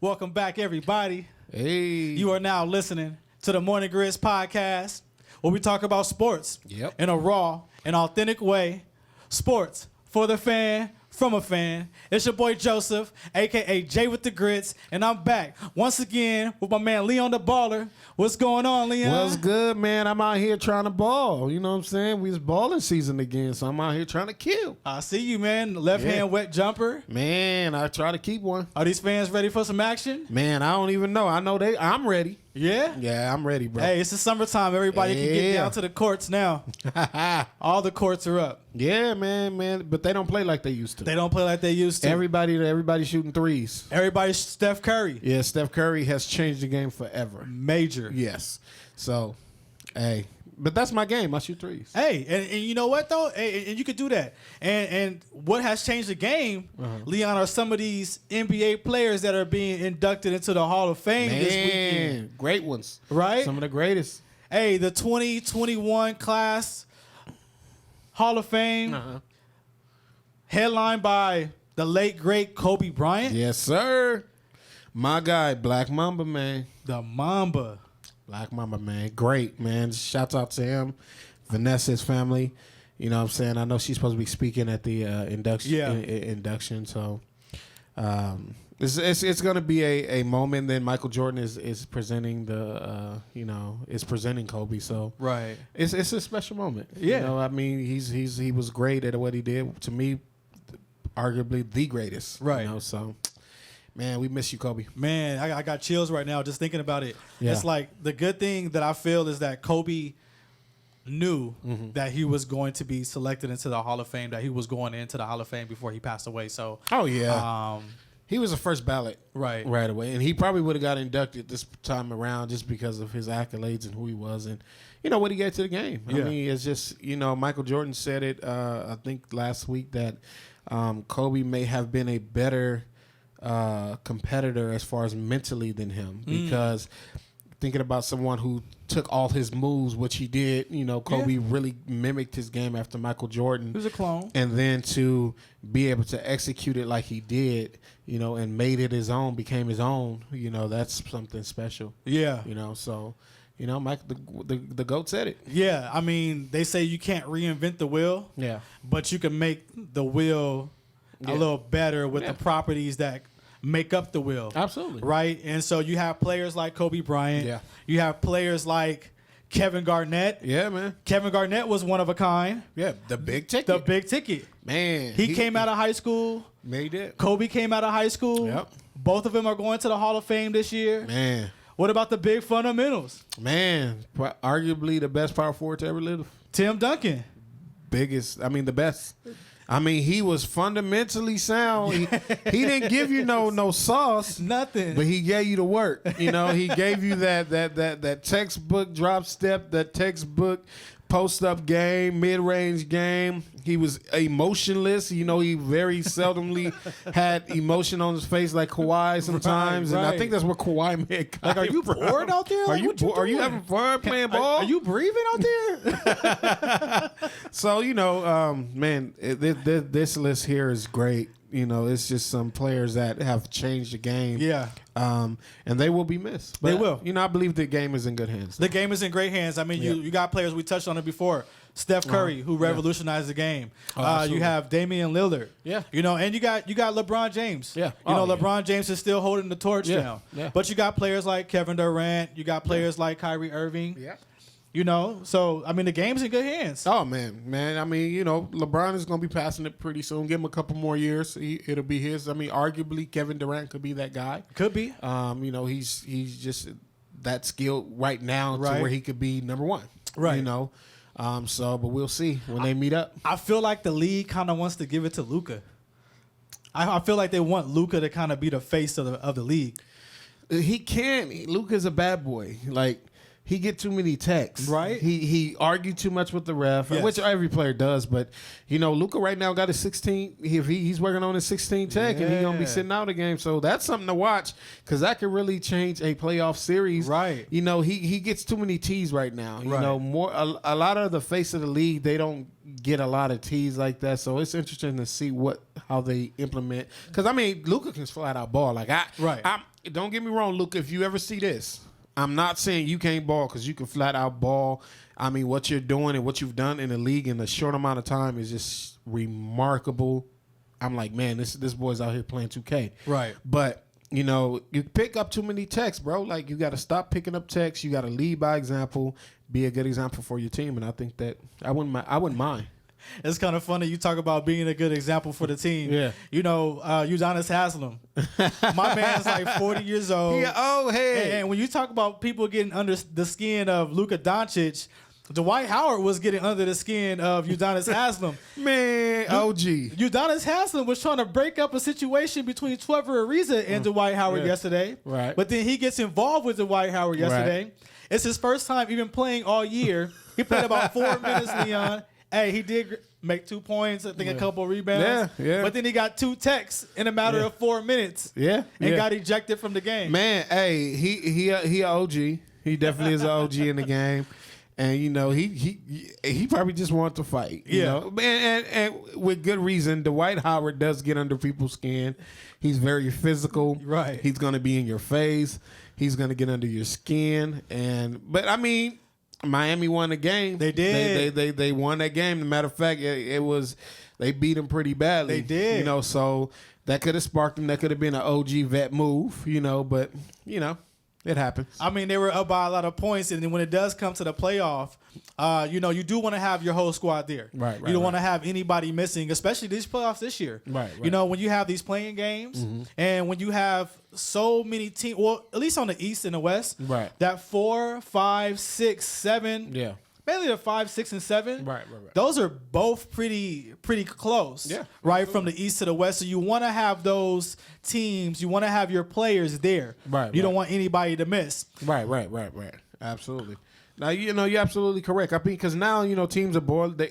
Welcome back, everybody. Hey. You are now listening to the Morning Grizz podcast, where we talk about sports in a raw and authentic way. Sports for the fan, from a fan. It's your boy Joseph, a.k.a. Jay with the Grits, and I'm back once again with my man Leon the Baller. What's going on, Leon? What's good, man? I'm out here trying to ball. You know what I'm saying? We was balling season again, so I'm out here trying to kill. I see you, man. Left hand wet jumper. Man, I try to keep one. Are these fans ready for some action? Man, I don't even know. I know I'm ready. Yeah? Yeah, I'm ready, bro. Hey, it's the summertime. Everybody can get down to the courts now. All the courts are up. Yeah, man. But they don't play like they used to. They don't play like they used to. Everybody shooting threes. Everybody's Steph Curry. Yeah, Steph Curry has changed the game forever. Major. Yes. So, hey. But that's my game. I shoot threes. Hey, and you know what, though? Hey, and you could do that. And what has changed the game, Leon, are some of these NBA players that are being inducted into the Hall of Fame this weekend. Great ones. Right? Some of the greatest. Hey, the 2021 class Hall of Fame, headlined by the late, great Kobe Bryant. Yes, sir. My guy, Black Mamba, man. The Mamba. Black Mamba, man. Great, man. Shouts out to him. Vanessa's family. You know what I'm saying? I know she's supposed to be speaking at the induction. So it's going to be a moment. Then Michael Jordan is presenting is presenting Kobe. So right, it's a special moment. Yeah. You know, I mean, he was great at what he did. To me, arguably the greatest. Right. You know, so. Man, we miss you, Kobe. Man, I got chills right now just thinking about it. Yeah. It's like the good thing that I feel is that Kobe knew that he was going to be selected into the Hall of Fame, that he was going into the Hall of Fame before he passed away. So, he was a first ballot right away, and he probably would have got inducted this time around just because of his accolades and who he was and, you know, what he gave to the game. Yeah. I mean, it's just, you know, Michael Jordan said it, I think last week, that Kobe may have been a better competitor as far as mentally than him, because thinking about someone who took all his moves, which he did, you know, Kobe really mimicked his game after Michael Jordan. He was a clone. And then to be able to execute it like he did, you know, and made it his own, became his own, you know, that's something special. Yeah. You know, so, you know, Mike, the GOAT said it. Yeah. I mean, they say you can't reinvent the wheel. Yeah. But you can make the wheel a little better with the properties that make up the wheel. Absolutely. Right? And so you have players like Kobe Bryant. Yeah. You have players like Kevin Garnett. Yeah, man. Kevin Garnett was one of a kind. Yeah, the big ticket. The big ticket. Man. He came out of high school. Made it. Kobe came out of high school. Yep. Both of them are going to the Hall of Fame this year. Man. What about the big fundamentals? Man, arguably the best power forward to ever live. Tim Duncan. The best. I mean, he was fundamentally sound. He didn't give you no sauce, nothing, but he gave you the work. You know, he gave you that textbook drop step, that textbook post up game, mid range game. He was emotionless. You know, he very seldomly had emotion on his face like Kawhi sometimes, and I think that's what Kawhi meant. Like, are you bored out there? Are like, you having fun playing ball? Are you breathing out there? So, you know, man, this list here is great. You know, it's just some players that have changed the game. Yeah. And they will be missed. But, they will. You know, I believe the game is in good hands. The game is in great hands. I mean, you got players, we touched on it before. Steph Curry, who revolutionized the game. You have Damian Lillard. Yeah. You know, and you got LeBron James. Yeah. You know, LeBron James is still holding the torch now. Yeah. But you got players like Kevin Durant. You got players like Kyrie Irving. Yeah. You know, so, I mean, the game's in good hands. Oh, man. I mean, you know, LeBron is going to be passing it pretty soon. Give him a couple more years. It'll be his. I mean, arguably, Kevin Durant could be that guy. Could be. You know, he's just that skilled right now to where he could be number one. Right. You know, but we'll see when they meet up. I feel like the league kind of wants to give it to Luka. I feel like they want Luka to kind of be the face of the league. He can. Luka's a bad boy. Like, he get too many texts. Right. He argued too much with the ref, which every player does. But, you know, Luka right now got a 16. He's working on his 16 tech, and he's going to be sitting out a game. So that's something to watch, because that could really change a playoff series. Right. You know, he gets too many T's right now. You know, a lot of the face of the league, they don't get a lot of T's like that. So it's interesting to see how they implement. Because, I mean, Luka can flat out ball. Like, don't get me wrong, Luke. If you ever see this, I'm not saying you can't ball because you can flat out ball. I mean, what you're doing and what you've done in the league in a short amount of time is just remarkable. I'm like, man, this boy's out here playing 2K. Right. But, you know, you pick up too many texts, bro. Like, you got to stop picking up texts. You got to lead by example, be a good example for your team. And I think that I wouldn't mind. It's kind of funny you talk about being a good example for the team. Yeah. You know, Udonis Haslem. My man's like 40 years old. Yeah. Oh, hey. And when you talk about people getting under the skin of Luka Doncic, Dwight Howard was getting under the skin of Udonis Haslem. Man, OG. Udonis Haslem was trying to break up a situation between Trevor Ariza and Dwight Howard yesterday. Right. But then he gets involved with Dwight Howard yesterday. Right. It's his first time even playing all year. He played about 4 minutes, Leon. Hey, he did make 2 points, I think a couple of rebounds. Yeah. But then he got 2 techs in a matter of 4 minutes. Yeah. And got ejected from the game. Man, hey, he a OG. He definitely is an OG in the game. And, you know, he probably just wanted to fight. You know? And with good reason. Dwight Howard does get under people's skin. He's very physical. Right. He's going to be in your face. He's going to get under your skin. But, I mean, Miami won the game. They did. They won that game. As a matter of fact, it was they beat them pretty badly. They did. You know, so that could have sparked them. That could have been an OG vet move, you know, but, you know. It happens. I mean, they were up by a lot of points, and then when it does come to the playoff, you know, you do want to have your whole squad there. Right. You don't want to have anybody missing, especially these playoffs this year. Right. You know, when you have these playing games, and when you have so many teams, well, at least on the East and the West, that 4, 5, 6, 7, mainly the 5, 6, and 7. Right. Those are both pretty close. Yeah. Right, from the East to the West. So you want to have those teams. You want to have your players there. Right. You don't want anybody to miss. Right. Absolutely. Now, you know, you're absolutely correct. I mean, because now, you know, teams are bored.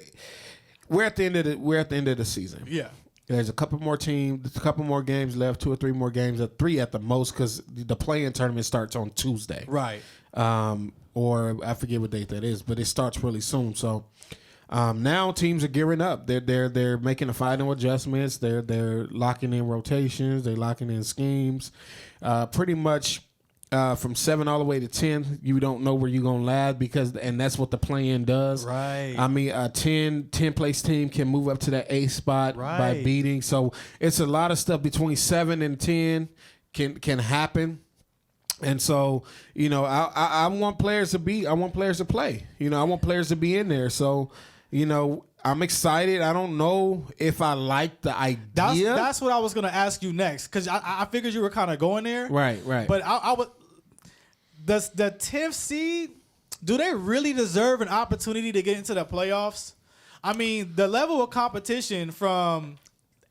We're at the end of the season. Yeah. There's a couple more teams, a couple more games left, 2 or 3 more games, 3 at the most, because the play-in tournament starts on Tuesday. Right. Or I forget what date that is, but it starts really soon. So now teams are gearing up. They're making the final adjustments. They're locking in rotations. They're locking in schemes. Pretty much from 7 all the way to 10, you don't know where you're gonna land and that's what the play-in does. Right. I mean, a 10 place team can move up to that 8th spot by beating. So it's a lot of stuff between 7 and 10 can happen. And so, you know, I want players to play. You know, I want players to be in there. So, you know, I'm excited. I don't know if I like the idea. That's what I was going to ask you next, because I figured you were kind of going there. Right. But I would. Does the 10th seed, do they really deserve an opportunity to get into the playoffs? I mean, the level of competition from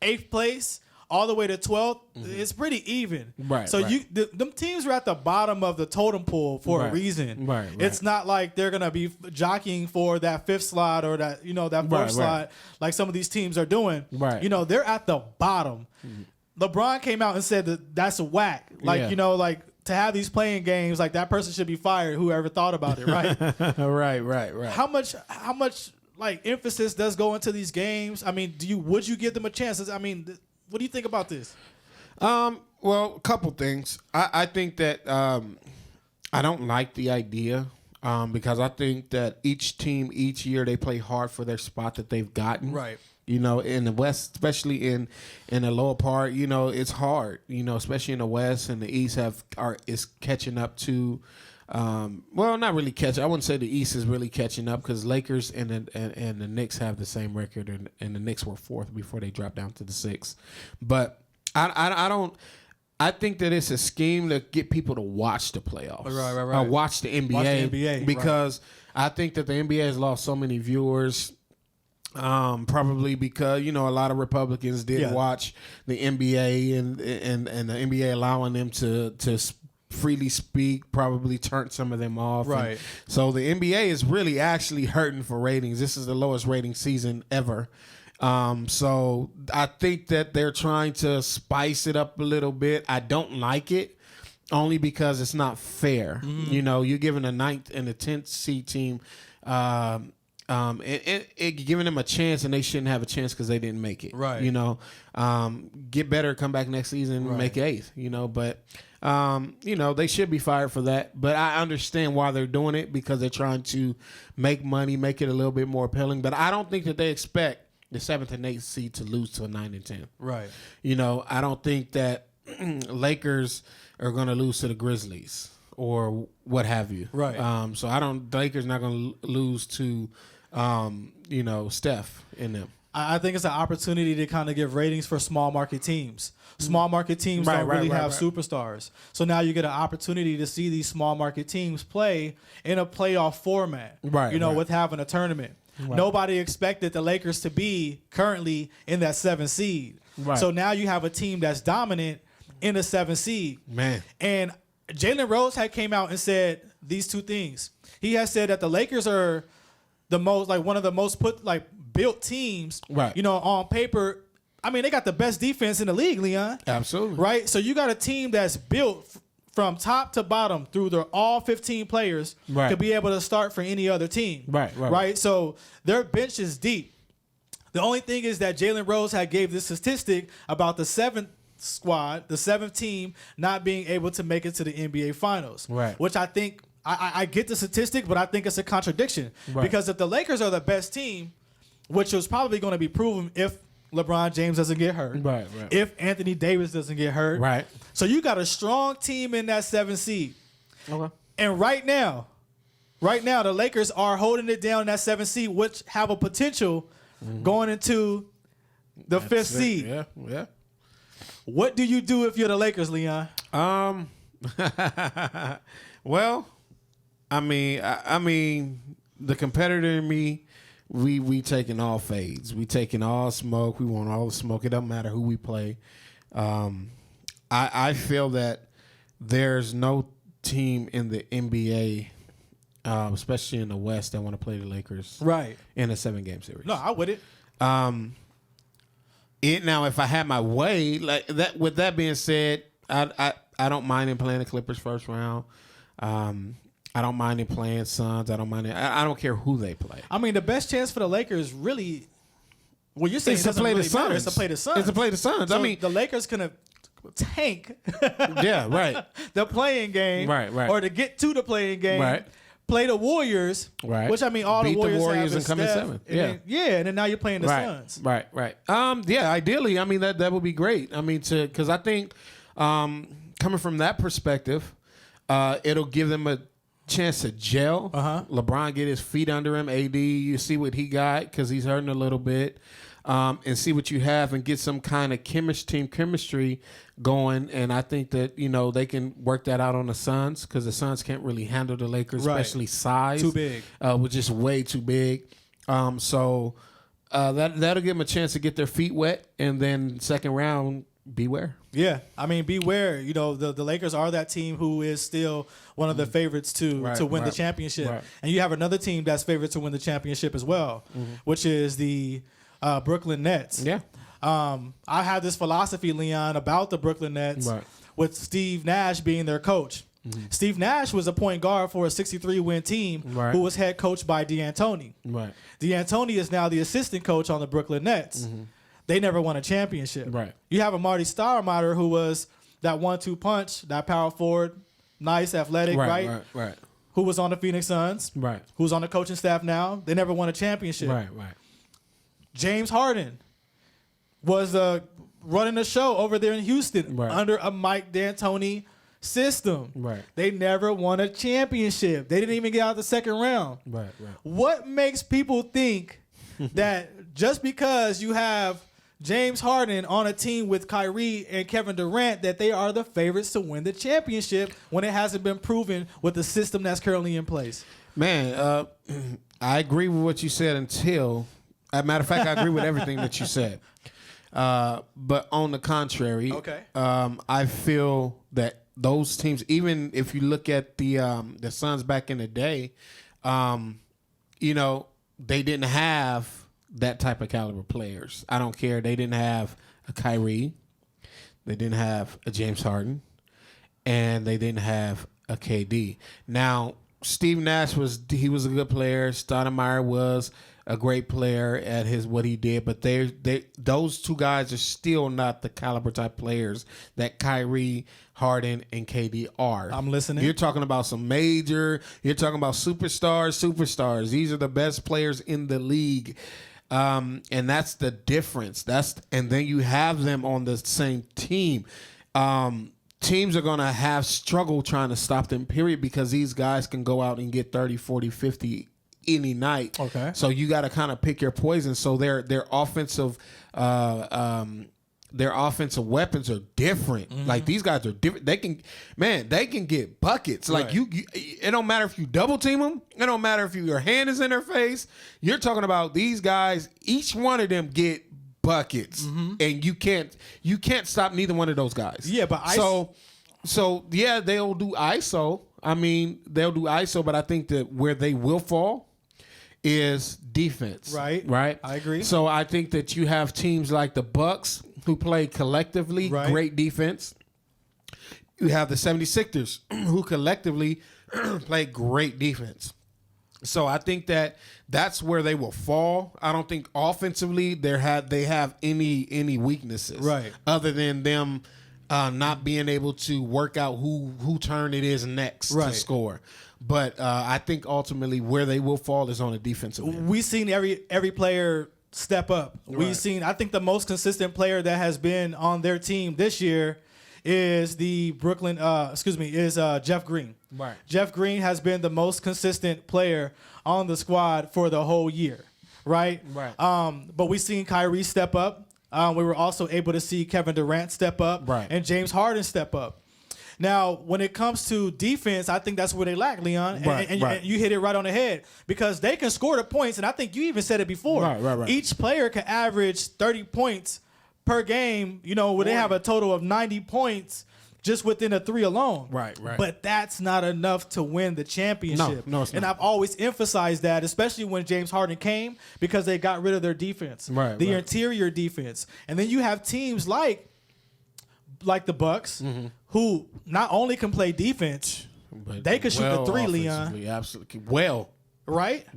8th place all the way to 12th, it's pretty even. Right. So them teams are at the bottom of the totem pole for a reason. Right. It's not like they're gonna be jockeying for that 5th slot or that that 4th slot like some of these teams are doing. Right. You know, they're at the bottom. LeBron came out and said that's a whack. Like, you know, like to have these playing games, like that person should be fired. Whoever thought about it, right? Right. How much like emphasis does go into these games? I mean, would you give them a chance? I mean, what do you think about this? Well, a couple things. I think that I don't like the idea because I think that each team, each year, they play hard for their spot that they've gotten. Right. You know, in the West, especially in the lower part, you know, it's hard. You know, especially in the West and the East is catching up to. Well, not really catching. I wouldn't say the East is really catching up because Lakers and the Knicks have the same record, and the Knicks were 4th before they dropped down to the 6th. But I don't. I think that it's a scheme to get people to watch the playoffs, right. Watch the NBA, watch the NBA because I think that the NBA has lost so many viewers. Probably because, you know, a lot of Republicans did watch the NBA and the NBA allowing them to freely speak probably turned some of them off. Right. And so the NBA is really actually hurting for ratings. This is the lowest rating season ever. So I think that they're trying to spice it up a little bit. I don't like it only because it's not fair. You know, you're giving a 9th and a 10th seed team giving them a chance, and they shouldn't have a chance because they didn't make it. Right. Get better, come back next season, make 8th. But they should be fired for that. But I understand why they're doing it because they're trying to make money, make it a little bit more appealing. But I don't think that they expect the 7th and 8th seed to lose to a 9 and 10. Right. I don't think that Lakers are going to lose to the Grizzlies or what have you. Right. So the Lakers not going to lose to, Steph in them. I think it's an opportunity to kind of give ratings for small market teams. Small market teams don't really have superstars. So now you get an opportunity to see these small market teams play in a playoff format, with having a tournament. Right. Nobody expected the Lakers to be currently in that 7th seed. Right. So now you have a team that's dominant in the 7th seed. Man. And Jalen Rose had came out and said these two things. He has said that the Lakers are one of the most built teams. Right. On paper. I mean, they got the best defense in the league, Leon. Absolutely. Right? So you got a team that's built from top to bottom through all 15 players to be able to start for any other team. Right. So their bench is deep. The only thing is that Jalen Rose had gave this statistic about the 7th squad, the 7th team, not being able to make it to the NBA Finals. Right. Which I think, I get the statistic, but I think it's a contradiction. Right. Because if the Lakers are the best team, which was probably going to be proven if LeBron James doesn't get hurt. Right. If Anthony Davis doesn't get hurt. Right. So you got a strong team in that 7th seed. Okay. And right now, the Lakers are holding it down in that 7th seed, which have a potential going into the 5th seed. Yeah. What do you do if you're the Lakers, Leon? Well, I mean, the competitor in me, we taking all fades. We taking all smoke. We want all the smoke. It doesn't matter who we play. I feel that there's no team in the NBA, especially in the West, that want to play the Lakers in a 7-game series. No, I wouldn't. Now, if I had my way, like that. With that being said, I don't mind him playing the Clippers first round. I don't mind him playing Suns. I don't mind it. I don't care who they play. I mean, the best chance for the Lakers really, well, you're saying it's to play the Suns. It's to play the Suns. It's to play the Suns. So I mean, the Lakers can tank. Yeah, right. The playing game, right. Or to get to the playing game, right. Play the Warriors, right? Which I mean, all beat the Warriors and come in 7th. And then now you're playing the Suns. Right. Yeah, ideally, I mean that would be great. I mean, because I think coming from that perspective, it'll give them a chance to gel. LeBron get his feet under him. AD, you see what he got because he's hurting a little bit, and see what you have and get some kind of team chemistry going. And I think that they can work that out on the Suns because the Suns can't really handle the Lakers, especially size. Too big. Which is way too big. So that'll give them a chance to get their feet wet, and then second round. Beware. Yeah, I mean, beware. The Lakers are that team who is still one of the favorites to win the championship. Right. And you have another team that's favored to win the championship as well, which is the Brooklyn Nets. Yeah. I have this philosophy, Leon, about the Brooklyn Nets with Steve Nash being their coach. Steve Nash was a point guard for a 63-win team who was head coached by D'Antoni. Right. D'Antoni is now the assistant coach on the Brooklyn Nets. They never won a championship. Right. You have a Marty Stoudemire who was that 1-2 punch, that power forward, nice, athletic, right? Who was on the Phoenix Suns. Right. Who's on the coaching staff now. They never won a championship. Right. James Harden was running the show over there in Houston under a Mike D'Antoni system. Right. They never won a championship. They didn't even get out the second round. Right. What makes people think that just because you have James Harden on a team with Kyrie and Kevin Durant that they are the favorites to win the championship when it hasn't been proven with the system that's currently in place? Man, I agree with what you said until, as a matter of fact, I agree with everything that you said. But on the contrary, I feel that those teams, even if you look at the Suns back in the day, they didn't have that type of caliber players. I don't care. They didn't have a Kyrie. They didn't have a James Harden. And they didn't have a KD. Now, Steve Nash was a good player. Stoudemire was a great player at what he did, but those two guys are still not the caliber type players that Kyrie, Harden, and KD are. I'm listening. You're talking about you're talking about superstars. These are the best players in the league. And that's the difference. And then you have them on the same team. Teams are going to have struggle trying to stop them, period, because these guys can go out and get 30, 40, 50 any night. Okay. So you got to kind of pick your poison. So their offensive weapons are different. Mm-hmm. Like these guys are different. They can get buckets. Like you it don't matter if you double team them. It don't matter if your hand is in their face. You're talking about these guys. Each one of them get buckets, and you can't stop neither one of those guys. Yeah, but so yeah, they'll do ISO. I mean, they'll do ISO, but I think that where they will fall is defense. Right. I agree. So I think that you have teams like the Bucks who play collectively great defense. You have the 76ers who collectively play great defense. So I think that's where they will fall. I don't think offensively they have any weaknesses, other than them not being able to work out who turn it is next to score. But I think ultimately where they will fall is on the defensive end. We've seen every player step up. We've seen. I think the most consistent player that has been on their team this year is Jeff Green. Right. Jeff Green has been the most consistent player on the squad for the whole year. Right. But we've seen Kyrie step up. We were also able to see Kevin Durant step up. And James Harden step up. Now, when it comes to defense, I think that's where they lack, Leon. And you hit it right on the head, because they can score the points. And I think you even said it before. Right. Each player can average 30 points per game, where they have a total of 90 points just within a three alone. Right. But that's not enough to win the championship. No, it's not. And I've always emphasized that, especially when James Harden came, because they got rid of their defense, the interior defense. And then you have teams like the Bucks, who not only can play defense, but they can shoot the three, Leon. Absolutely. Right?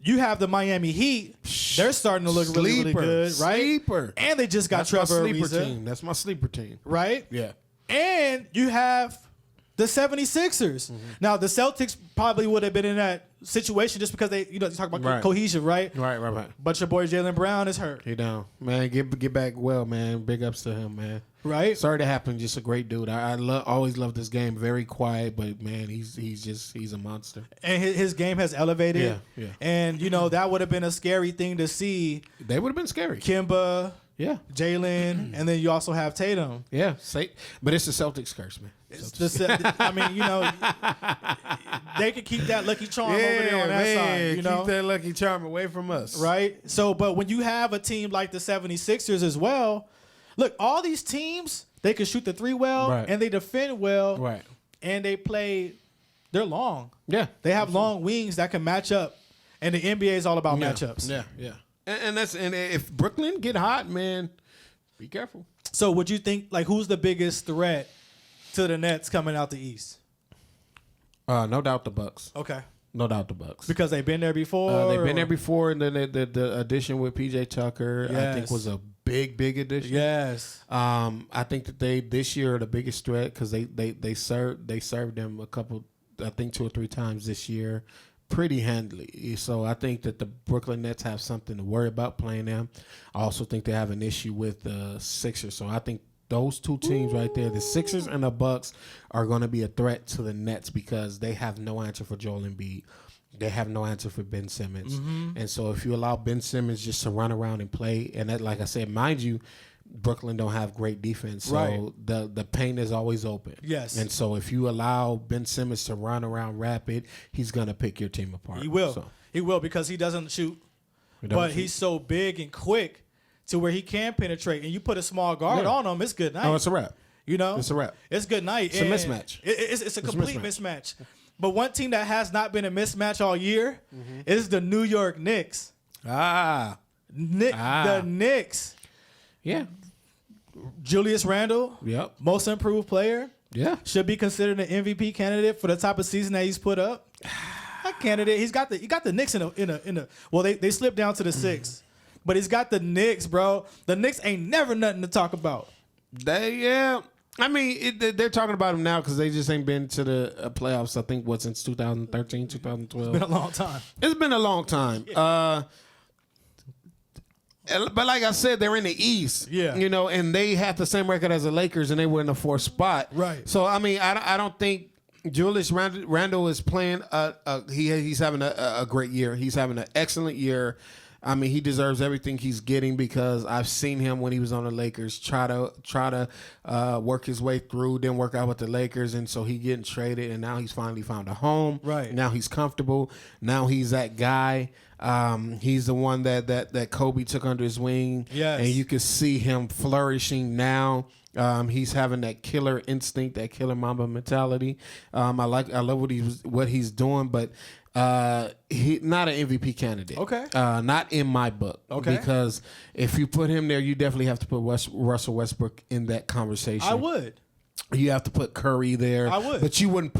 You have the Miami Heat. They're starting to look really good, right? Sleeper. And they just got Trevor Ariza. That's my sleeper team. Right? Yeah. And you have the 76ers. Now, the Celtics probably would have been in that situation just because you talk about cohesion, right? Right. But your boy Jaylen Brown is hurt. He down. Man, get back well, man. Big ups to him, man. Right? Sorry to happen. Just a great dude. I always loved this game. Very quiet, but man, he's a monster. And his game has elevated. Yeah. And that would have been a scary thing to see. They would have been scary. Kemba, Jalen, and then you also have Tatum. Yeah, but it's the Celtics curse, man. They could keep that lucky charm over there on that side. Keep that lucky charm away from us. Right? So, but when you have a team like the 76ers as well, look, all these teams, they can shoot the three well, and they defend well, and they're long. Yeah. They have long wings that can match up, and the NBA is all about matchups. Yeah. And if Brooklyn get hot, man, be careful. So would you think, who's the biggest threat to the Nets coming out the East? No doubt the Bucks. Okay. No doubt the Bucks. Because they've been there before? They've been there before, and then the addition with P.J. Tucker, I think, was a big addition. Yes. I think that they this year are the biggest threat because they served them a couple, I think 2 or 3 times this year, pretty handily. So I think that the Brooklyn Nets have something to worry about playing them. I also think they have an issue with the Sixers. So I think those two teams right there, the Sixers and the Bucks, are going to be a threat to the Nets because they have no answer for Joel Embiid. They have no answer for Ben Simmons. And so if you allow Ben Simmons just to run around and play, and that, like I said, mind you, Brooklyn don't have great defense, so the paint is always open. Yes. And so if you allow Ben Simmons to run around rapid, he's going to pick your team apart. He will. So. He will because he doesn't shoot. He's so big and quick to where he can penetrate. And you put a small guard on him, it's good night. Oh, it's a wrap. It's a wrap. It's good night. It's a mismatch. It's a complete mismatch. But one team that has not been a mismatch all year is the New York Knicks. The Knicks. Yeah. Julius Randle. Yep. Most improved player. should be considered an MVP candidate for the type of season that he's put up. That candidate, he got the Knicks in a. Well, they slipped down to the 6, but he's got the Knicks, bro. The Knicks ain't never nothing to talk about. I mean, they're talking about him now because they just ain't been to the playoffs, I think, since 2013, 2012. It's been a long time. It's been a long time. Yeah. But like I said, they're in the East. Yeah. And they had the same record as the Lakers, and they were in the 4th spot. Right. So, I mean, I don't think Julius Randle is playing. He's having a great year. He's having an excellent year. I mean, he deserves everything he's getting because I've seen him when he was on the Lakers try to work his way through, didn't work out with the Lakers, and so he getting traded, and now he's finally found a home. Right. Now he's comfortable. Now he's that guy. He's the one that Kobe took under his wing. Yes. And you can see him flourishing now. He's having that killer instinct, that killer Mamba mentality. I love what he's doing, but he not an MVP candidate. Okay. Not in my book. Okay. Because if you put him there, you definitely have to put Russell Westbrook in that conversation. I would. You have to put Curry there. I would. But you wouldn't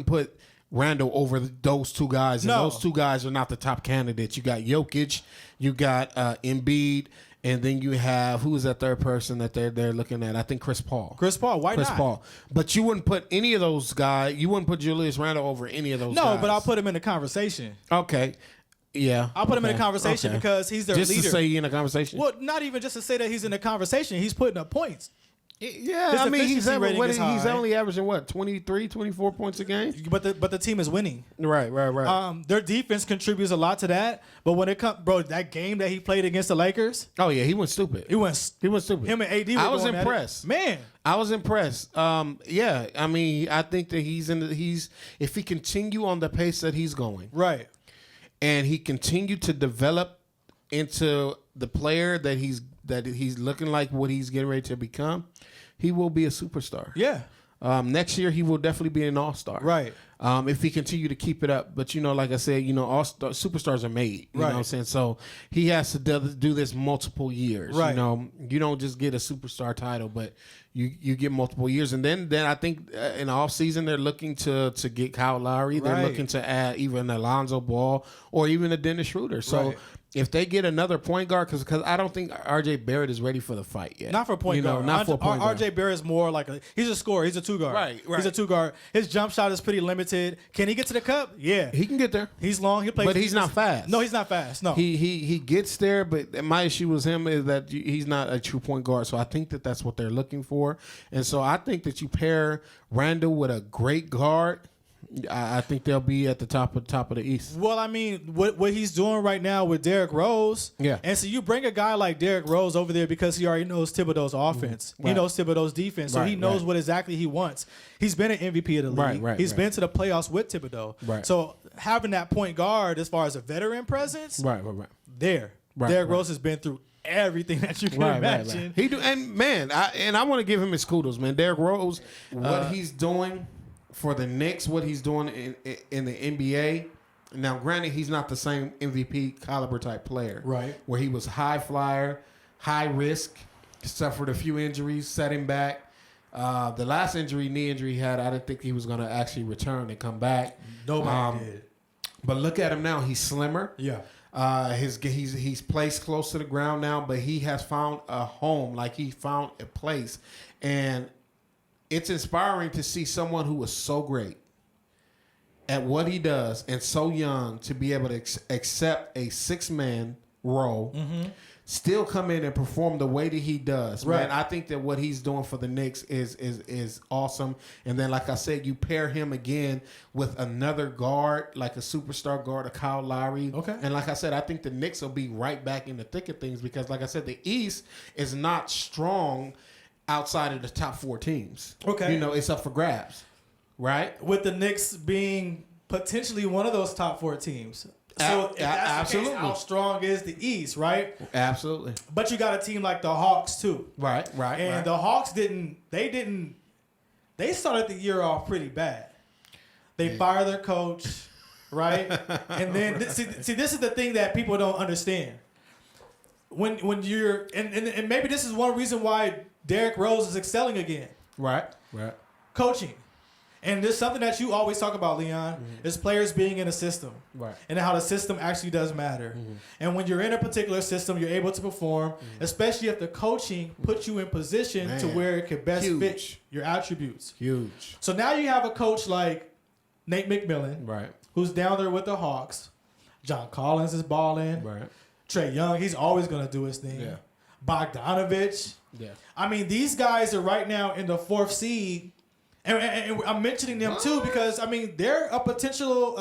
put Randall over those two guys. And those two guys are not the top candidates. You got Jokic, you got Embiid, and then you have, who is that third person that they're looking at? I think Chris Paul. Why not? Chris Paul. But you wouldn't put any of those guys. You wouldn't put Julius Randle over any of those guys. No, but I'll put him in the conversation. Okay. Yeah. I'll put him in the conversation because he's their leader. Just to say he's in a conversation? Well, not even just to say that he's in the conversation. He's putting up points. Yeah, His I mean, he's high. only averaging, 23, 24 points a game? But the team is winning. Right. Their defense contributes a lot to that. But when it comes, bro, that game that he played against the Lakers. Oh, yeah, he went stupid. He went stupid. Him and AD were I was going impressed. Man. I was impressed. Yeah, I mean, I think that if he continue on the pace that he's going. Right. And he continued to develop into the player that he's looking like what he's getting ready to become, he will be a superstar. Yeah. Next year he will definitely be an all-star. Right. If he continue to keep it up. But like I said, superstars are made. You know what I'm saying? So he has to do this multiple years. Right. You don't just get a superstar title, but you get multiple years. And then I think in the offseason they're looking to get Kyle Lowry. They're looking to add even Alonzo Ball or even a Dennis Schroeder. So if they get another point guard, because I don't think R.J. Barrett is ready for the fight yet. Not for point guard. Not for point guard. R.J. Barrett is more like he's a scorer. He's a two guard. Right. He's a two guard. His jump shot is pretty limited. Can he get to the cup? Yeah. He can get there. He's long. He plays. But he's not fast. No, he's not fast. No. He gets there, but my issue with him is that he's not a true point guard. So I think that that's what they're looking for. And so I think that you pair Randall with a great guard, I think they'll be at the top of the East. Well, I mean, what he's doing right now with Derrick Rose, and so you bring a guy like Derrick Rose over there because he already knows Thibodeau's offense. Right. He knows Thibodeau's defense, so he knows what exactly he wants. He's been an MVP of the league. He's been to the playoffs with Thibodeau. Right. So having that point guard as far as a veteran presence, Derrick Rose has been through everything that you can imagine. He do, and man, I want to give him his kudos, man. Derrick Rose, what he's doing for the Knicks, what he's doing in the NBA. Now, granted, he's not the same MVP caliber type player, right? Where he was high flyer, high risk, suffered a few injuries, set him back. The last knee injury he had, I didn't think he was going to actually return and come back. Nobody did. But look at him now; he's slimmer. Yeah. He's placed close to the ground now, but he has found a home, like he found a place, and it's inspiring to see someone who was so great at what he does and so young to be able to accept a 6-man role, still come in and perform the way that he does. Right. Man, I think that what he's doing for the Knicks is awesome. And then, like I said, you pair him again with another guard, like a superstar guard, a Kyle Lowry. Okay. And like I said, I think the Knicks will be right back in the thick of things because, like I said, the East is not strong outside of the top 4 teams. Okay. It's up for grabs, right? With the Knicks being potentially one of those top 4 teams. So if that's absolutely. The case, how strong is the East, right? Absolutely. But you got a team like the Hawks too. Right. And the Hawks they started the year off pretty bad. They fired their coach, right? And then see this is the thing that people don't understand. When you're and maybe this is one reason why Derrick Rose is excelling again. Right. coaching. And there's something that you always talk about, Leon, is players being in a system. Right. And how the system actually does matter. And when you're in a particular system, you're able to perform, especially if the coaching puts you in position to where it can best fit your attributes. Huge. So now you have a coach like Nate McMillan, Right. who's down there with the Hawks. John Collins is balling. Right. Trae Young, he's always going to do his thing. Yeah. Bogdanovich. Yeah. I mean, these guys are right now in the 4th seed. And I'm mentioning them too because I mean they're a potential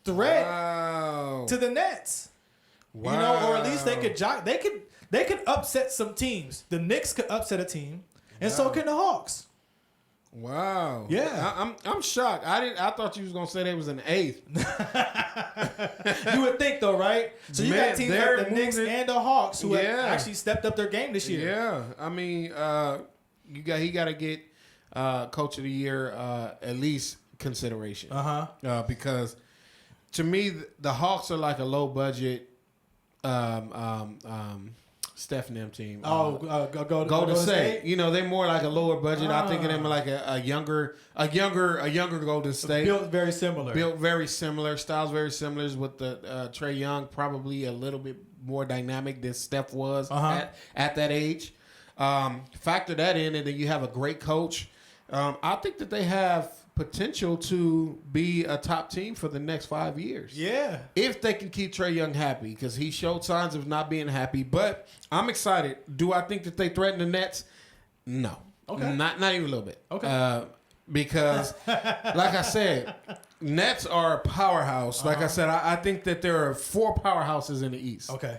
threat to the Nets. Wow. You know, or at least they could upset some teams. The Knicks could upset a team, and so can the Hawks. Wow. Yeah. I'm shocked. I thought you was gonna say they was an 8th. You would think though, right? So you got teams like the Knicks and the Hawks who have actually stepped up their game this year. Yeah. I mean, he got to get Coach of the Year at least consideration. Because to me, the Hawks are like a low budget Steph and them team. Golden State. You know, they're more like a lower budget. I think of them like a younger Golden State. Built very similar. Styles very similar with the Trae Young, probably a little bit more dynamic than Steph was at that age. Factor that in, and then you have a great coach. I think that they have potential to be a top team for the next 5 years. Yeah. If they can keep Trae Young happy, because he showed signs of not being happy. But I'm excited. Do I think that they threaten the Nets? No. Okay. Not even a little bit. Okay. Because, like I said, Nets are a powerhouse. Like I said, I think that there are 4 powerhouses in the East. Okay.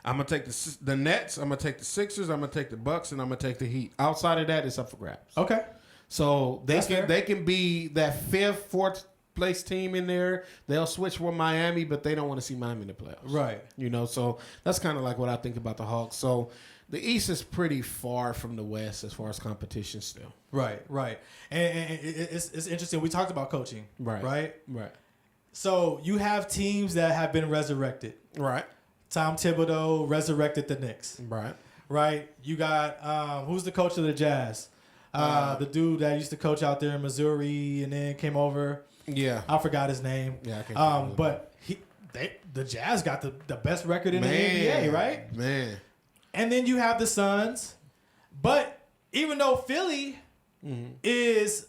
I'm going to take the Nets, I'm going to take the Sixers, I'm going to take the Bucks, and I'm going to take the Heat. Outside of that, it's up for grabs. Okay. So they can be that 5th, 4th place team in there. They'll switch with Miami, but they don't want to see Miami in the playoffs. Right. You know, so that's kind of like what I think about the Hawks. So the East is pretty far from the West as far as competition still. Right. And it's interesting. We talked about coaching. Right. So you have teams that have been resurrected. Right. Tom Thibodeau resurrected the Knicks. Right. You got who's the coach of the Jazz? The dude that used to coach out there in Missouri and then came over. Yeah. I forgot his name. Yeah, I can't but the Jazz got the best record in the NBA, right? Man. And then you have the Suns. But even though Philly is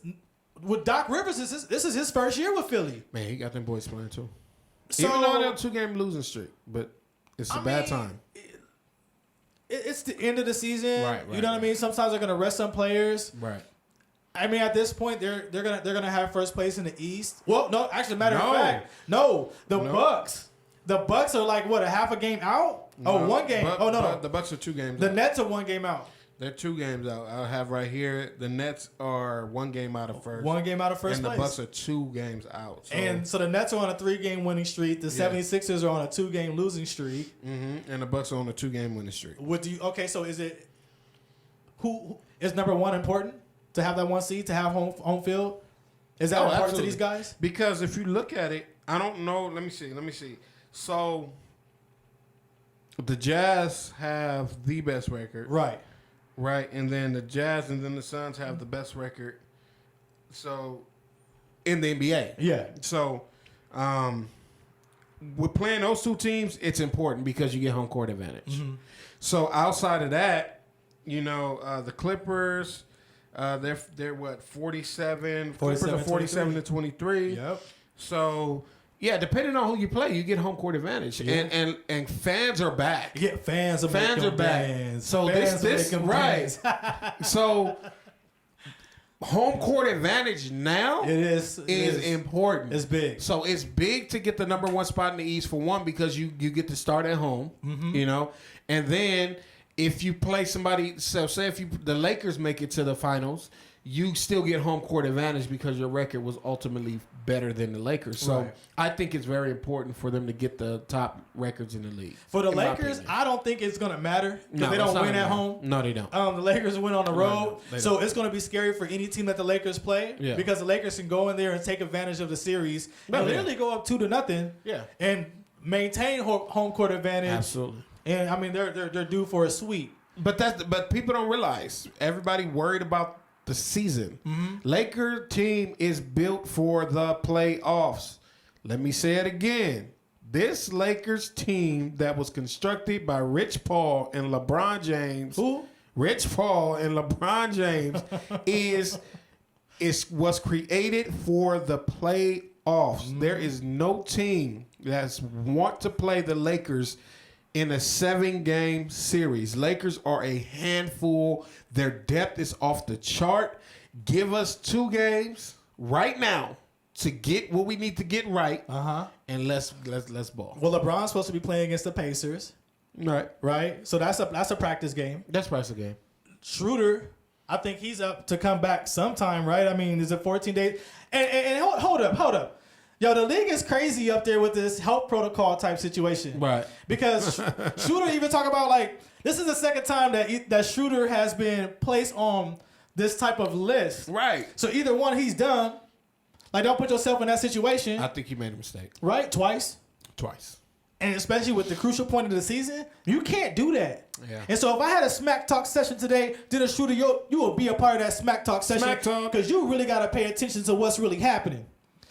with Doc Rivers, this is his first year with Philly. Man, he got them boys playing too. So, even though they're 2-game losing streak, but it's a bad time. It's the end of the season. Right, you know what I mean? Sometimes they're gonna rest some players. Right. I mean, at this point, they're gonna have first place in the East. Well, no, actually, matter of fact, no. Bucks. The Bucks are like what, a half a game out? No, 1 game. No. The Bucks are 2 games. The out. Nets are 1 game out. They're 2 games out. I have right here. The Nets are 1 game out of first. 1 game out of first and place. And the Bucks are 2 games out. So. And so the Nets are on a 3-game winning streak. The 76ers are on a 2-game losing streak. And the Bucks are on a 2-game winning streak. So is it who is number 1 important to have that 1 seed, to have home field? Is that important absolutely. To these guys? Because if you look at it, I don't know. Let me see. So the Jazz have the best record. Right, and then the Jazz and then the Suns have the best record. So, in the NBA. Yeah. So, with playing those 2 teams, it's important because you get home court advantage. So, outside of that, you know, the Clippers, they're what, 47? Clippers are 47 to 23. Yep. So, yeah, depending on who you play, you get home court advantage, and fans are back. Yeah, fans are back. Bands. So this right. So home court advantage now is important. It's big. So it's big to get the number 1 spot in the East for one because you get to start at home, you know, and then if you play somebody, so say if the Lakers make it to the finals, you still get home court advantage because your record was ultimately better than the Lakers. So I think it's very important for them to get the top records in the league. For the Lakers, I don't think it's going to matter because they don't win at home. No, they don't. The Lakers win on the road. So it's going to be scary for any team that the Lakers play because the Lakers can go in there and take advantage of the series and literally go up 2-0 and maintain home court advantage. Absolutely. And, I mean, they're due for a sweep. But people don't realize. Everybody worried about the season. Laker team is built for the playoffs. Let me say it again. This Lakers team that was constructed by Rich Paul and LeBron James. Who? Rich Paul and LeBron James was created for the playoffs. There is no team that want to play the Lakers in a 7-game series. Lakers are a handful. Their depth is off the chart. Give us 2 games right now to get what we need to get right. And let's ball. Well, LeBron's supposed to be playing against the Pacers. Right. So that's a practice game. That's practice game. Schroeder, I think he's up to come back sometime, right? I mean, is it 14 days? And hold up. Yo, the league is crazy up there with this health protocol type situation. Right. Because Schroeder even talk about, like, this is the second time that Schroeder has been placed on this type of list. Right. So either one, he's done. Like, don't put yourself in that situation. I think you made a mistake. Right? Twice. And especially with the crucial point of the season, you can't do that. Yeah. And so if I had a smack talk session today, then a Schroeder, you will be a part of that smack talk session. Because you really got to pay attention to what's really happening.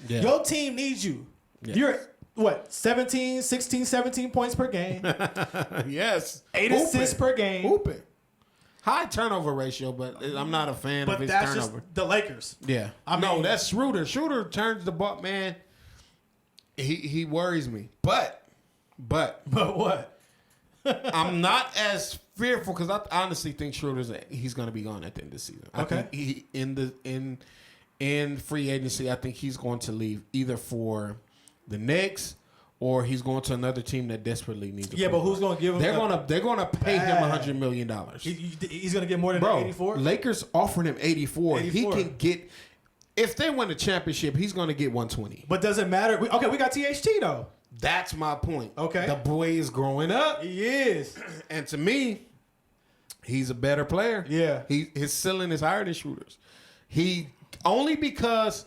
Yeah. Your team needs you. Yes. You're, 16, 17 points per game. Yes. 8 assists per game. Hooping. High turnover ratio, but I'm not a fan of his turnover. But that's just the Lakers. Yeah. No, that's Schroeder. Schroeder turns the ball, man. He worries me. But what? I'm not as fearful because I honestly think he's going to be gone at the end of the season. Okay. I think in free agency, I think he's going to leave either for the Knicks or he's going to another team that desperately needs. Yeah, but who's going to give him? They're going to pay him $100 million. He's going to get more than 84. Lakers offering him 84. He can get. If they win the championship, he's going to get 120. But does it matter? We got THT though. That's my point. Okay. The boy is growing up. He is. And to me, he's a better player. Yeah. His ceiling is higher than Schroeder's. Only because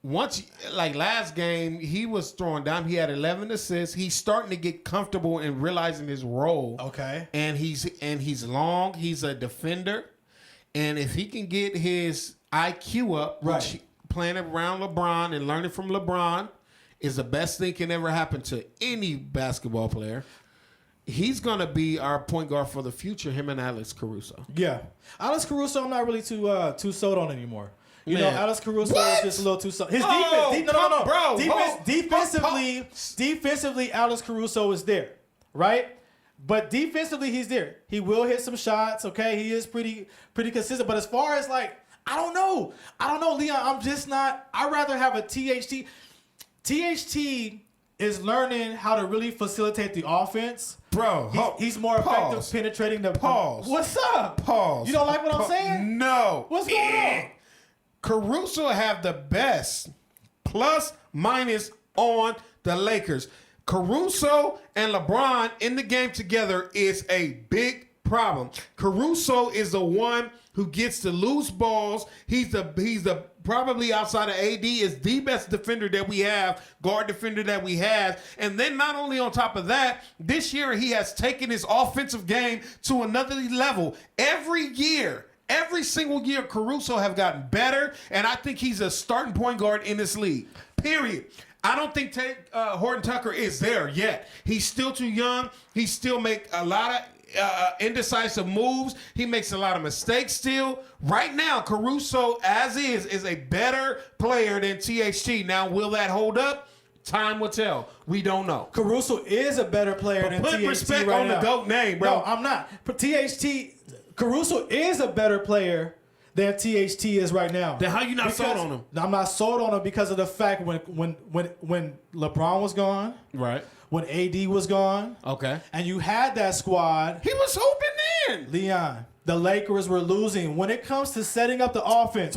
last game, he was throwing down. He had 11 assists. He's starting to get comfortable and realizing his role. Okay. And he's long. He's a defender. And if he can get his IQ up, which playing around LeBron and learning from LeBron is the best thing can ever happen to any basketball player. He's going to be our point guard for the future, him and Alex Caruso. Yeah. Alex Caruso, I'm not really too sold on anymore. You know, Alex Caruso is just a little too sold. His defense, bro. Defensively, Alex Caruso is there, right? But defensively, he's there. He will hit some shots, okay? He is pretty consistent. But as far as, like, I don't know, Leon. I'm just not. I'd rather have a THT. THT is learning how to really facilitate the offense. Bro, he's more effective penetrating the... Pause. What's up? Pause. You don't like what I'm saying? No. What's going on? Caruso have the best plus minus on the Lakers. Caruso and LeBron in the game together is a big problem. Caruso is the one who gets the loose balls. He's the probably outside of AD is the best defender that we have, guard defender that we have. And then not only on top of that, this year he has taken his offensive game to another level. Every single year, Caruso have gotten better, and I think he's a starting point guard in this league. Period. I don't think Horton Tucker is there yet. He's still too young. He still make a lot of indecisive moves. He makes a lot of mistakes still. Right now, Caruso, as is a better player than THT. Now, will that hold up? Time will tell. We don't know. Caruso is a better player than THT put respect right on now. The GOAT name, bro. No, I'm not. But Caruso is a better player than THT is right now. Then how you not sold on him? I'm not sold on him because of the fact when LeBron was gone. Right. When AD was gone. Okay. And you had that squad. He was hooping in. Leon, the Lakers were losing when it comes to setting up the offense.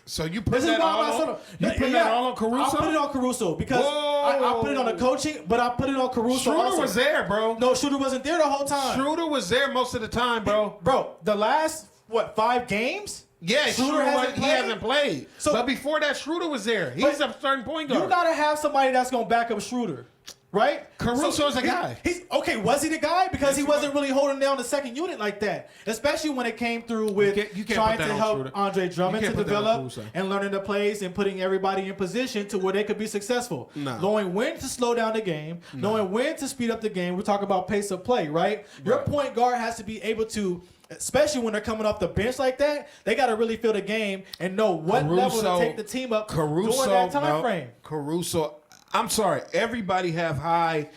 So you put that all on? You put that all on Caruso? I put it on Caruso because I put it on the coaching, but I put it on Caruso. Schroeder was there, bro. No, Schroeder wasn't there the whole time. Schroeder was there most of the time, bro. Bro, the last, 5 games? Yeah, Schroeder hasn't played. So, but before that, Schroeder was there. He's a starting point guard. You got to have somebody that's going to back up Schroeder. right? Caruso's a guy. He's okay. Was he the guy? Because he wasn't really holding down the second unit like that, especially when it came through with trying to help Andre Drummond to develop and learning the plays and putting everybody in position to where they could be successful. Knowing when to slow down the game, knowing when to speed up the game. We're talking about pace of play, right? Your point guard has to be able to, especially when they're coming off the bench like that, they got to really feel the game and know what level to take the team up during that time frame. Caruso, I'm sorry, everybody have high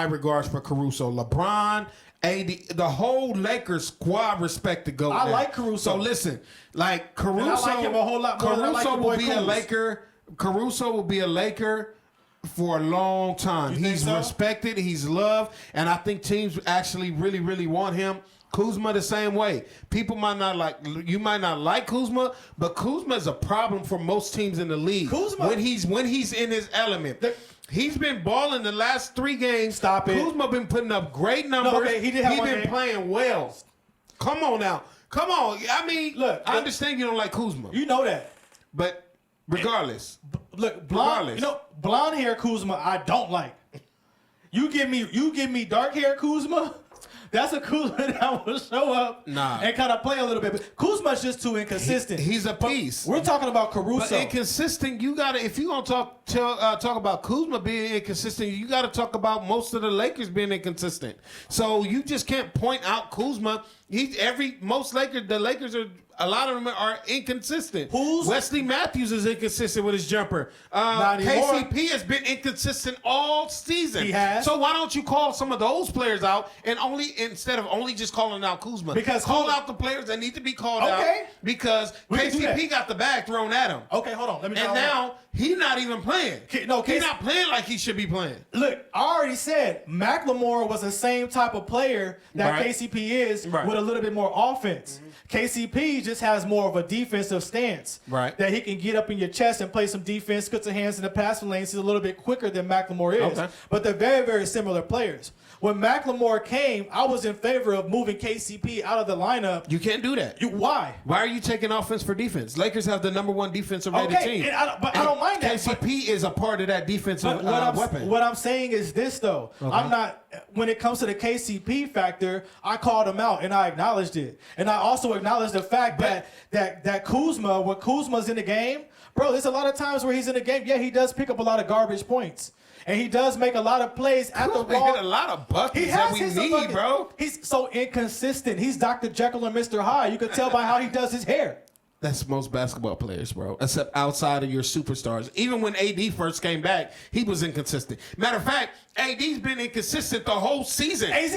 regards for Caruso. LeBron, AD, the whole Lakers squad respect the GOAT. I like Caruso. So listen, like Caruso, I like him a whole lot more than I like the boy will be a Laker. Caruso will be a Laker for a long time. He's respected, he's loved, and I think teams actually really, really want him. Kuzma the same way. People might not like Kuzma, but Kuzma is a problem for most teams in the league. Kuzma, when he's in his element. He's been balling the last 3 games. Stop it. Kuzma been putting up great numbers. No, okay, he's been playing well. Come on now. Come on. I mean, look, I understand you don't like Kuzma. You know that. But regardless. Look, blonde hair Kuzma I don't like. You give me dark hair Kuzma. That's a Kuzma that will show up and kind of play a little bit. But Kuzma's just too inconsistent. He's a piece. We're talking about Caruso. But inconsistent, you gotta, if you're gonna talk about Kuzma being inconsistent, you gotta talk about most of the Lakers being inconsistent. So you just can't point out Kuzma. The Lakers are. A lot of them are inconsistent. Wesley Matthews is inconsistent with his jumper. KCP has been inconsistent all season. He has. So why don't you call some of those players out and instead of only just calling out Kuzma? Because call out the players that need to be called out. Because KCP got the bag thrown at him. Okay, hold on. Let me. And now he's not even playing. He's not playing like he should be playing. Look, I already said McLemore was the same type of player that KCP is with a little bit more offense. KCP just has more of a defensive stance. That he can get up in your chest and play some defense, put some hands in the passing lanes. He's a little bit quicker than McLemore is. But they're very, very similar players. When McLemore came, I was in favor of moving KCP out of the lineup. You can't do that. Why? Why are you taking offense for defense? Lakers have the #1 defensive rated team. But I don't mind that. KCP is a part of that defensive weapon. What I'm saying is this, though. I'm not. When it comes to the KCP factor, I called him out and I acknowledged it, and I also acknowledged the fact that Kuzma, when Kuzma's in the game, bro, there's a lot of times where he's in the game. Yeah, he does pick up a lot of garbage points. And he does make a lot of plays at the ball. A lot of buckets that we need, bro. He's so inconsistent. He's Dr. Jekyll and Mr. Hyde. You can tell by how he does his hair. That's most basketball players, bro, except outside of your superstars. Even when AD first came back, he was inconsistent. Matter of fact, AD's been inconsistent the whole season. AD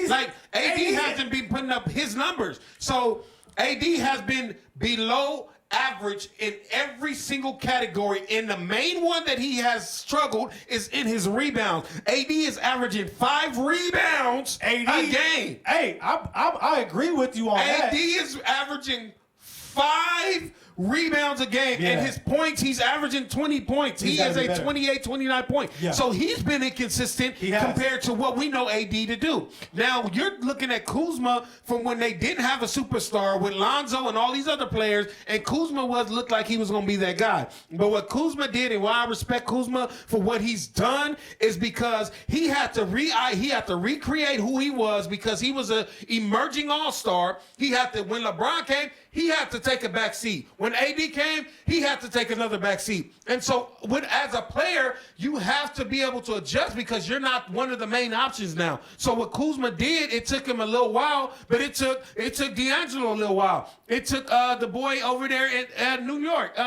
hasn't been putting up his numbers. So AD has been below average in every single category, and the main one that he has struggled is in his rebounds. AD is averaging 5 rebounds a game. Hey, I agree with you on that. AD is averaging 5 rebounds a game, and his points, he's averaging 20 points. He is a 28, 29 point. So he's been inconsistent compared to what we know AD to do. Now, you're looking at Kuzma from when they didn't have a superstar with Lonzo and all these other players, and Kuzma looked like he was going to be that guy. But what Kuzma did, and why I respect Kuzma for what he's done, is because he had to recreate who he was, because he was an emerging all-star. When LeBron came, he had to take a back seat. When AD came, he had to take another back seat. And so as a player, you have to be able to adjust, because you're not one of the main options now. So what Kuzma did, it took him a little while, but it took D'Angelo a little while. It took the boy over there in New York,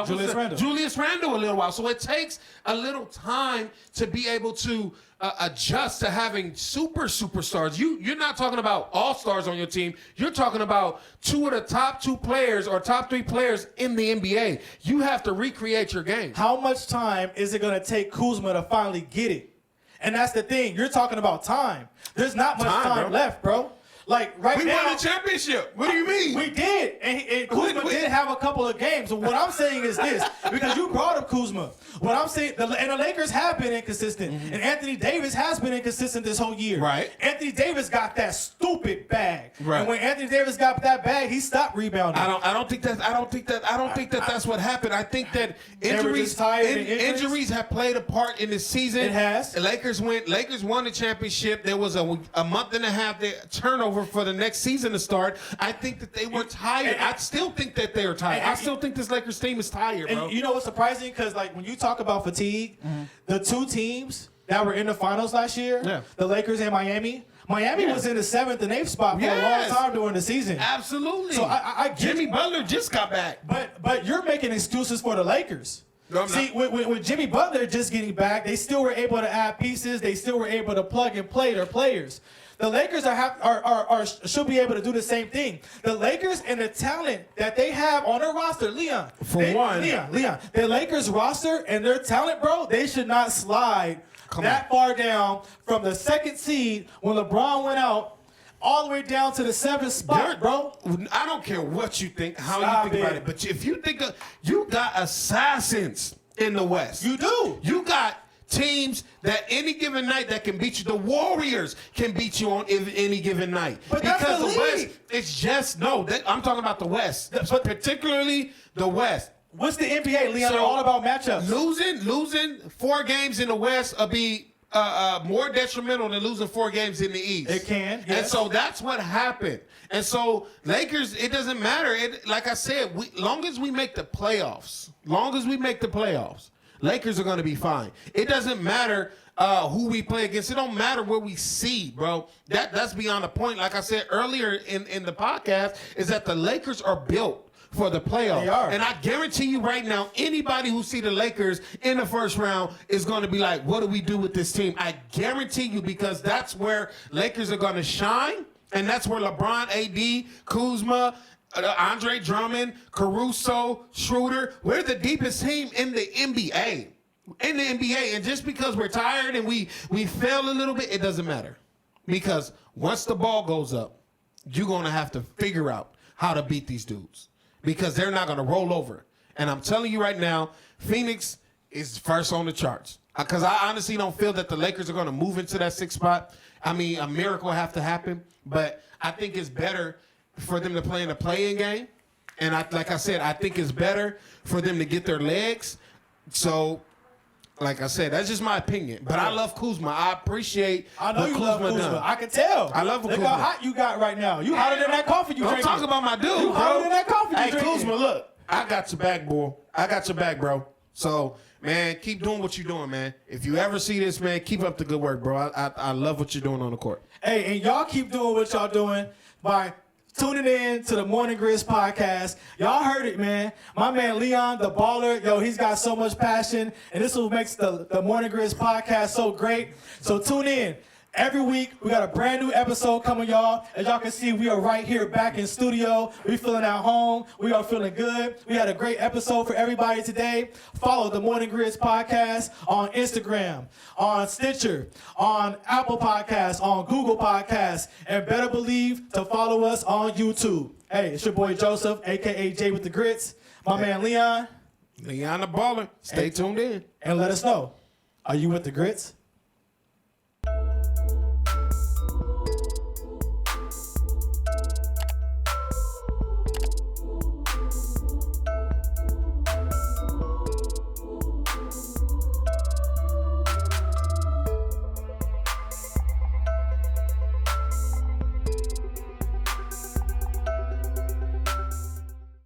Julius Randle a little while. So it takes a little time to be able to adjust to having superstars. You're not talking about all-stars on your team. You're talking about 2 of the top 2 players or top 3 players in the NBA. You have to recreate your game. How much time is it going to take Kuzma to finally get it? And that's the thing. You're talking about time. There's not much time left, bro. Like right we now, won the championship. What do you mean? We did, and Kuzma did have a couple of games. And what I'm saying is this, because you brought up Kuzma. What I'm saying, and the Lakers have been inconsistent, and Anthony Davis has been inconsistent this whole year. Right. Anthony Davis got that stupid bag, right. And when Anthony Davis got that bag, he stopped rebounding. I don't think that's what happened. I think that injuries have played a part in this season. It has. The Lakers won the championship. There was a month and a half turnover for the next season to start. I think that they were tired. I still think that they were tired. I still think this Lakers team is tired, bro. And you know what's surprising? Because like when you talk about fatigue, the two teams that were in the finals last year, the Lakers and Miami was in the 7th and 8th spot for a long time during the season. Absolutely. So I Jimmy Butler just got back. But you're making excuses for the Lakers. No, I'm See, not. with Jimmy Butler just getting back, they still were able to add pieces. They still were able to plug and play their players. The Lakers should be able to do the same thing. The Lakers and the talent that they have on their roster, Leon. The Lakers roster and their talent, bro, they should not slide far down from the 2nd seed when LeBron went out all the way down to the 7th spot, bro. I don't care what you think, how you think about it, but if you think you got assassins in the West. You do. You got teams that any given night that can beat you. The Warriors can beat you on any given night. But because that's the West, it's just I'm talking about the West, but particularly the West. What's the NBA, Leon? So all about matchups. Losing 4 games in the West will be more detrimental than losing 4 games in the East. It can, yes. And so that's what happened. And so Lakers, it doesn't matter. Like I said, long as we make the playoffs, Lakers are going to be fine. It doesn't matter who we play against. It don't matter where we seed, bro. That's beyond the point. Like I said earlier in the podcast, is that the Lakers are built for the playoffs. They are. And I guarantee you right now, anybody who see the Lakers in the first round is going to be like, what do we do with this team? I guarantee you, because that's where Lakers are going to shine, and that's where LeBron, AD, Kuzma, Andre Drummond, Caruso, Schroeder, we're the deepest team in the NBA. And just because we're tired and we fail a little bit, it doesn't matter. Because once the ball goes up, you're going to have to figure out how to beat these dudes. Because they're not going to roll over. And I'm telling you right now, Phoenix is first on the charts. Because I honestly don't feel that the Lakers are going to move into that 6th spot. I mean, a miracle will have to happen. But I think it's better for them to play in a play-in game. And like I said, I think it's better for them to get their legs. So, like I said, that's just my opinion. But I love Kuzma. I appreciate what you love Kuzma. done. I can tell. I love Kuzma. Look how hot you got right now. You hotter than that coffee you drinking. Don't talk about my dude, you bro. hotter than that coffee you drinking. Hey, Kuzma, look. I got your back, boy. I got your back, bro. So, man, keep doing what you're doing, man. If you ever see this, man, keep up the good work, bro. I love what you're doing on the court. Hey, and y'all keep doing what y'all doing by tuning in to the Morning Grizz podcast. Y'all heard it, man. My man Leon, the baller, he's got so much passion, and this is what makes the Morning Grizz podcast so great. So tune in. Every week, we got a brand new episode coming, y'all. As y'all can see, we are right here back in studio. We feeling at home. We are feeling good. We had a great episode for everybody today. Follow the Morning Grizz podcast on Instagram, on Stitcher, on Apple Podcasts, on Google Podcasts, and better believe to follow us on YouTube. Hey, it's your boy Joseph, a.k.a. Jay with the Grits. My man Leon. Leon the baller. Stay tuned in. And let us know, are you with the Grits